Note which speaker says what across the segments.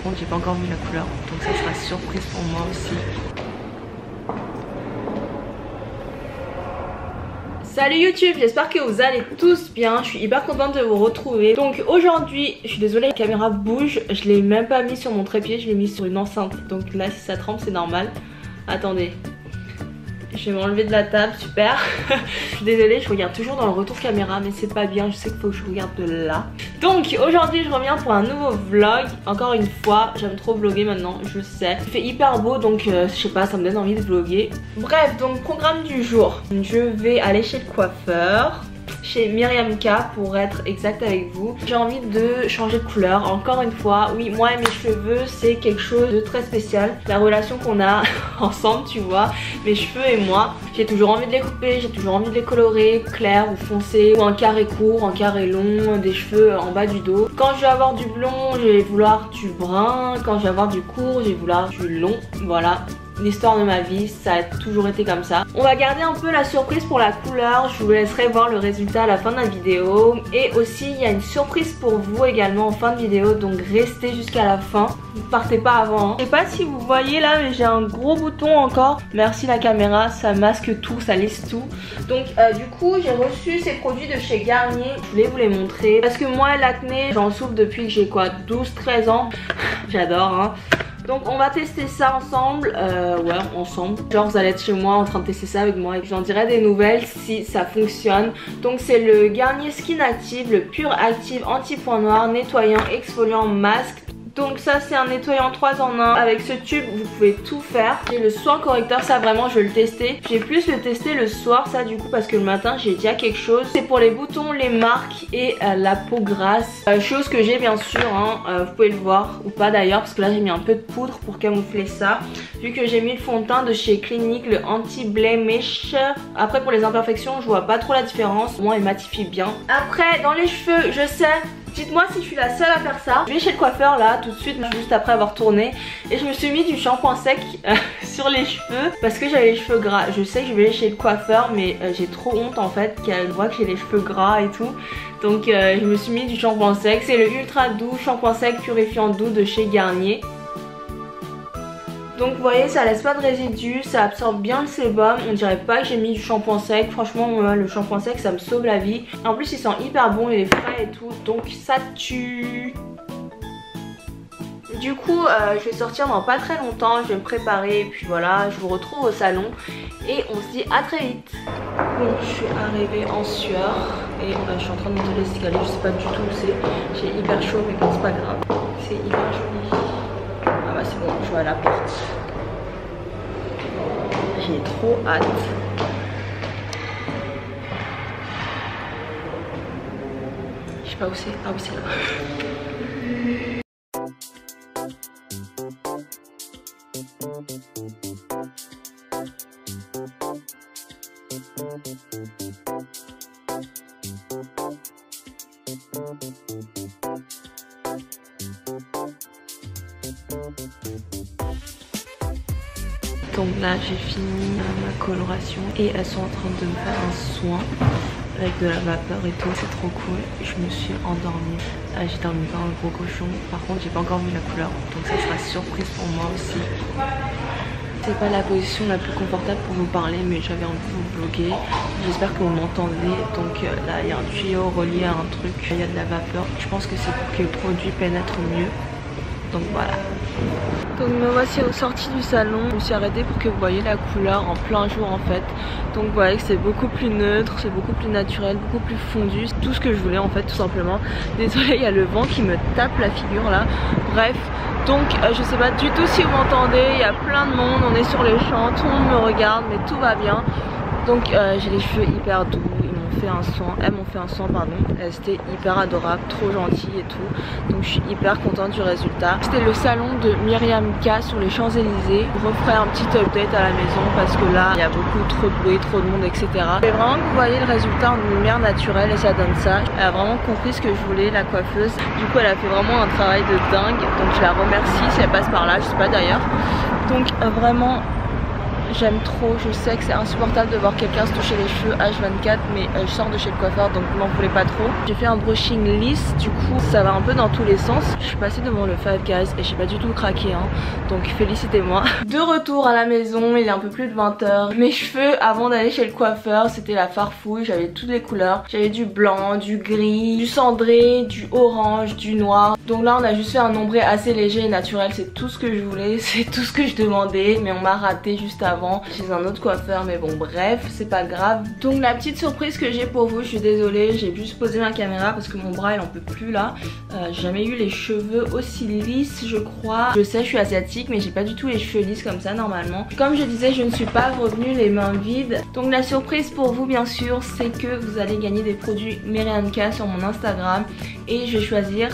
Speaker 1: contre j'ai pas encore vu la couleur, donc ça sera surprise pour moi aussi. Salut YouTube, j'espère que vous allez tous bien, je suis hyper contente de vous retrouver. Donc aujourd'hui, je suis désolée, la caméra bouge, je l'ai même pas mis sur mon trépied, je l'ai mis sur une enceinte. Donc là si ça tremble c'est normal. Attendez, je vais m'enlever de la table, super. Je suis désolée, je regarde toujours dans le retour caméra mais c'est pas bien, je sais qu'il faut que je regarde de là. Donc aujourd'hui je reviens pour un nouveau vlog. Encore une fois, j'aime trop vlogger maintenant, je sais. Il fait hyper beau donc je sais pas, ça me donne envie de vlogger. Bref, donc programme du jour. Je vais aller chez le coiffeur, chez Myriam K pour être exact avec vous. J'ai envie de changer de couleur encore une fois. Oui, moi et mes cheveux c'est quelque chose de très spécial. La relation qu'on a ensemble, tu vois, mes cheveux et moi. J'ai toujours envie de les couper, j'ai toujours envie de les colorer clair ou foncé, ou un carré court, un carré long, des cheveux en bas du dos. Quand je vais avoir du blond, je vais vouloir du brun. Quand je vais avoir du court, je vais vouloir du long. Voilà. L'histoire de ma vie, ça a toujours été comme ça. On va garder un peu la surprise pour la couleur. Je vous laisserai voir le résultat à la fin de la vidéo. Et aussi, il y a une surprise pour vous également en fin de vidéo. Donc restez jusqu'à la fin. Ne partez pas avant. Hein. Je sais pas si vous voyez là, mais j'ai un gros bouton encore. Merci la caméra, ça masque tout, ça lisse tout. Donc du coup, j'ai reçu ces produits de chez Garnier. Je voulais vous les montrer. Parce que moi, l'acné, j'en souffre depuis que j'ai quoi, 12-13 ans. J'adore, hein. Donc on va tester ça ensemble, ouais ensemble. Genre vous allez être chez moi en train de tester ça avec moi et j'en dirai des nouvelles si ça fonctionne. Donc c'est le Garnier Skin Active, le Pure Active anti-point noir, nettoyant, exfoliant, masque. Donc ça c'est un nettoyant 3 en 1. Avec ce tube vous pouvez tout faire. J'ai le soin correcteur, ça vraiment je vais le tester. J'ai plus le tester le soir ça du coup parce que le matin j'ai déjà quelque chose. C'est pour les boutons, les marques et la peau grasse. Chose que j'ai bien sûr hein. Vous pouvez le voir ou pas d'ailleurs parce que là j'ai mis un peu de poudre pour camoufler ça. Vu que j'ai mis le fond de teint de chez Clinique, le anti-blemish. Après pour les imperfections je vois pas trop la différence. Au moins il matifie bien. Après dans les cheveux je sais. Dites-moi si je suis la seule à faire ça. Je vais chez le coiffeur là tout de suite, juste après avoir tourné. Et je me suis mis du shampoing sec sur les cheveux parce que j'avais les cheveux gras. Je sais que je vais aller chez le coiffeur mais j'ai trop honte en fait qu'elle voit que j'ai les cheveux gras et tout. Donc je me suis mis du shampoing sec. C'est le ultra doux shampoing sec purifiant doux de chez Garnier. Donc vous voyez ça laisse pas de résidus, ça absorbe bien le sébum. On dirait pas que j'ai mis du shampoing sec. Franchement le shampoing sec ça me sauve la vie. En plus il sent hyper bon, il est frais et tout. Donc ça tue. Du coup je vais sortir dans pas très longtemps. Je vais me préparer et puis voilà. Je vous retrouve au salon. Et on se dit à très vite. Donc je suis arrivée en sueur. Et je suis en train de monter l'escalier. Je sais pas du tout où c'est. J'ai hyper chaud mais bon c'est pas grave. C'est hyper joli. Ah bah c'est bon, je vais à la porte. J'ai trop hâte. Je sais pas où c'est. Ah oui c'est là. Donc là j'ai fini ma coloration et elles sont en train de me faire un soin avec de la vapeur et tout, c'est trop cool. Je me suis endormie, j'ai dormi comme un gros cochon. Par contre j'ai pas encore vu la couleur donc ça sera surprise pour moi aussi. C'est pas la position la plus confortable pour vous parler mais j'avais envie de vous vlogger. J'espère que vous m'entendez. Donc là il y a un tuyau relié à un truc, il y a de la vapeur. Je pense que c'est pour que le produit pénètre mieux. Donc voilà. Donc me voici aux sorties du salon. Je me suis arrêtée pour que vous voyez la couleur en plein jour en fait. Donc vous voyez que c'est beaucoup plus neutre, c'est beaucoup plus naturel, beaucoup plus fondu. C'est tout ce que je voulais en fait tout simplement. Désolée, il y a le vent qui me tape la figure là. Bref, donc je sais pas du tout si vous m'entendez. Il y a plein de monde, on est sur les champs, tout le monde me regarde mais tout va bien. Donc j'ai les cheveux hyper doux. Elles m'ont fait un soin pardon. C'était hyper adorable, trop gentil et tout. Donc je suis hyper contente du résultat. C'était le salon de Myriam K sur les Champs-Élysées. Je referai un petit update à la maison parce que là il y a beaucoup trop de bruit, trop de monde etc. Mais vraiment que vous voyez le résultat en lumière naturelle et ça donne ça. Elle a vraiment compris ce que je voulais, la coiffeuse. Du coup elle a fait vraiment un travail de dingue. Donc je la remercie si elle passe par là, je sais pas d'ailleurs. Donc vraiment j'aime trop. Je sais que c'est insupportable de voir quelqu'un se toucher les cheveux H24, mais je sors de chez le coiffeur donc vous m'en voulez pas trop. J'ai fait un brushing lisse, du coup ça va un peu dans tous les sens. Je suis passée devant le Five Guys et j'ai pas du tout craqué hein, donc félicitez-moi. De retour à la maison, il est un peu plus de 20 h. Mes cheveux avant d'aller chez le coiffeur c'était la farfouille, j'avais toutes les couleurs. J'avais du blanc, du gris, du cendré, du orange, du noir. Donc là on a juste fait un ombré assez léger et naturel, c'est tout ce que je voulais, c'est tout ce que je demandais. Mais on m'a raté juste avant chez un autre coiffeur, mais bon bref c'est pas grave. Donc la petite surprise que j'ai pour vous, je suis désolée, j'ai juste posé ma caméra parce que mon bras il en peut plus là. J'ai jamais eu les cheveux aussi lisses je crois. Je sais je suis asiatique mais j'ai pas du tout les cheveux lisses comme ça normalement. Comme je disais je ne suis pas revenue les mains vides. Donc la surprise pour vous bien sûr c'est que vous allez gagner des produits Merianka sur mon Instagram. Et je vais choisir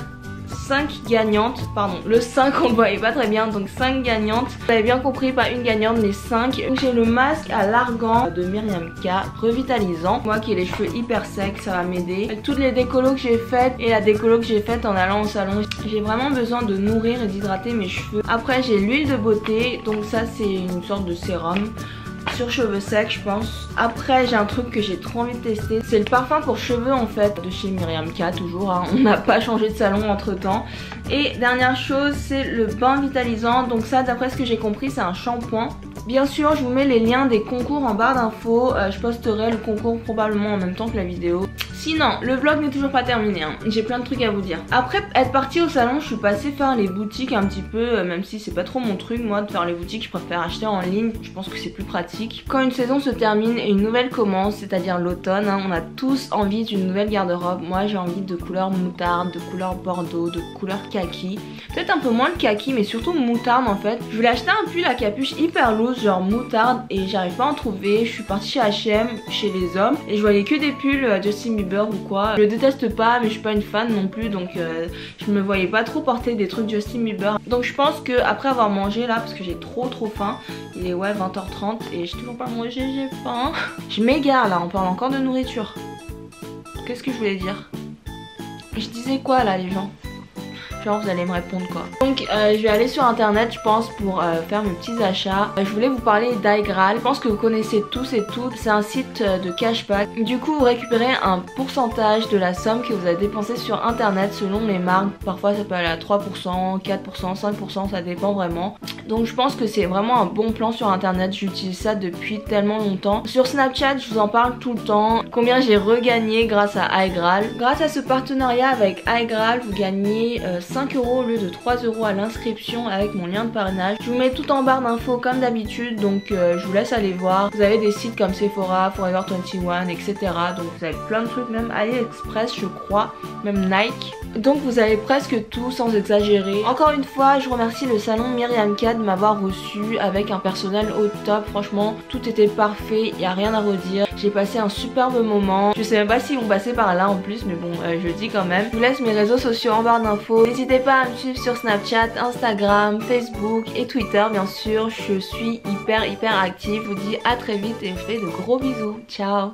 Speaker 1: 5 gagnantes, pardon le 5 on le voyait pas très bien, donc 5 gagnantes. Vous avez bien compris, pas une gagnante mais 5. J'ai le masque à l'argan de Merianka revitalisant. Moi qui ai les cheveux hyper secs, ça va m'aider. Toutes les décolos que j'ai faites et la décolo que j'ai faite en allant au salon, j'ai vraiment besoin de nourrir et d'hydrater mes cheveux. Après j'ai l'huile de beauté, donc ça c'est une sorte de sérum sur cheveux secs je pense. Après j'ai un truc que j'ai trop envie de tester, c'est le parfum pour cheveux en fait de chez Merianka toujours hein. On n'a pas changé de salon entre temps. Et dernière chose c'est le bain vitalisant, donc ça d'après ce que j'ai compris c'est un shampoing. Bien sûr je vous mets les liens des concours en barre d'infos, je posterai le concours probablement en même temps que la vidéo. Sinon le vlog n'est toujours pas terminé hein. J'ai plein de trucs à vous dire. Après être partie au salon je suis passée faire les boutiques un petit peu, même si c'est pas trop mon truc moi de faire les boutiques, je préfère acheter en ligne, je pense que c'est plus pratique. Quand une saison se termine et une nouvelle commence, c'est-à-dire l'automne hein, on a tous envie d'une nouvelle garde-robe. Moi j'ai envie de couleur moutarde, de couleur bordeaux, de couleur kaki. Peut-être un peu moins le kaki mais surtout moutarde en fait. Je voulais acheter un pull à capuche hyper loose genre moutarde et j'arrive pas à en trouver. Je suis partie chez H&M, chez les hommes et je voyais que des pulls Justin Bieber ou quoi. Je le déteste pas mais je suis pas une fan non plus, donc je me voyais pas trop porter des trucs Justin Bieber. Donc je pense que après avoir mangé là, parce que j'ai trop faim, il est ouais 20 h 30 et j'ai toujours pas mangé, j'ai faim. Je m'égare là, on parle encore de nourriture. Qu'est-ce que je voulais dire? Je disais quoi là les gens? Genre vous allez me répondre quoi. Donc je vais aller sur internet je pense pour faire mes petits achats. Je voulais vous parler d'Aigral. Je pense que vous connaissez tous et toutes. C'est un site de cashback. Du coup vous récupérez un pourcentage de la somme que vous avez dépensée sur internet selon les marques. Parfois ça peut aller à 3%, 4%, 5%, ça dépend vraiment. Donc je pense que c'est vraiment un bon plan sur internet. J'utilise ça depuis tellement longtemps. Sur Snapchat je vous en parle tout le temps. Combien j'ai regagné grâce à Aigral. Grâce à ce partenariat avec Aigral vous gagnez 5 € au lieu de 3 € à l'inscription avec mon lien de parrainage. Je vous mets tout en barre d'infos comme d'habitude, donc je vous laisse aller voir. Vous avez des sites comme Sephora, Forever 21, etc. Donc vous avez plein de trucs, même AliExpress je crois, même Nike. Donc vous avez presque tout sans exagérer. Encore une fois je remercie le salon Merianka de m'avoir reçu avec un personnel au top. Franchement tout était parfait, il n'y a rien à redire. J'ai passé un superbe moment. Je sais même pas s'ils vont passer par là en plus mais bon je le dis quand même. Je vous laisse mes réseaux sociaux en barre d'infos. N'hésitez pas à me suivre sur Snapchat, Instagram, Facebook et Twitter bien sûr. Je suis hyper active. Je vous dis à très vite et je vous fais de gros bisous. Ciao.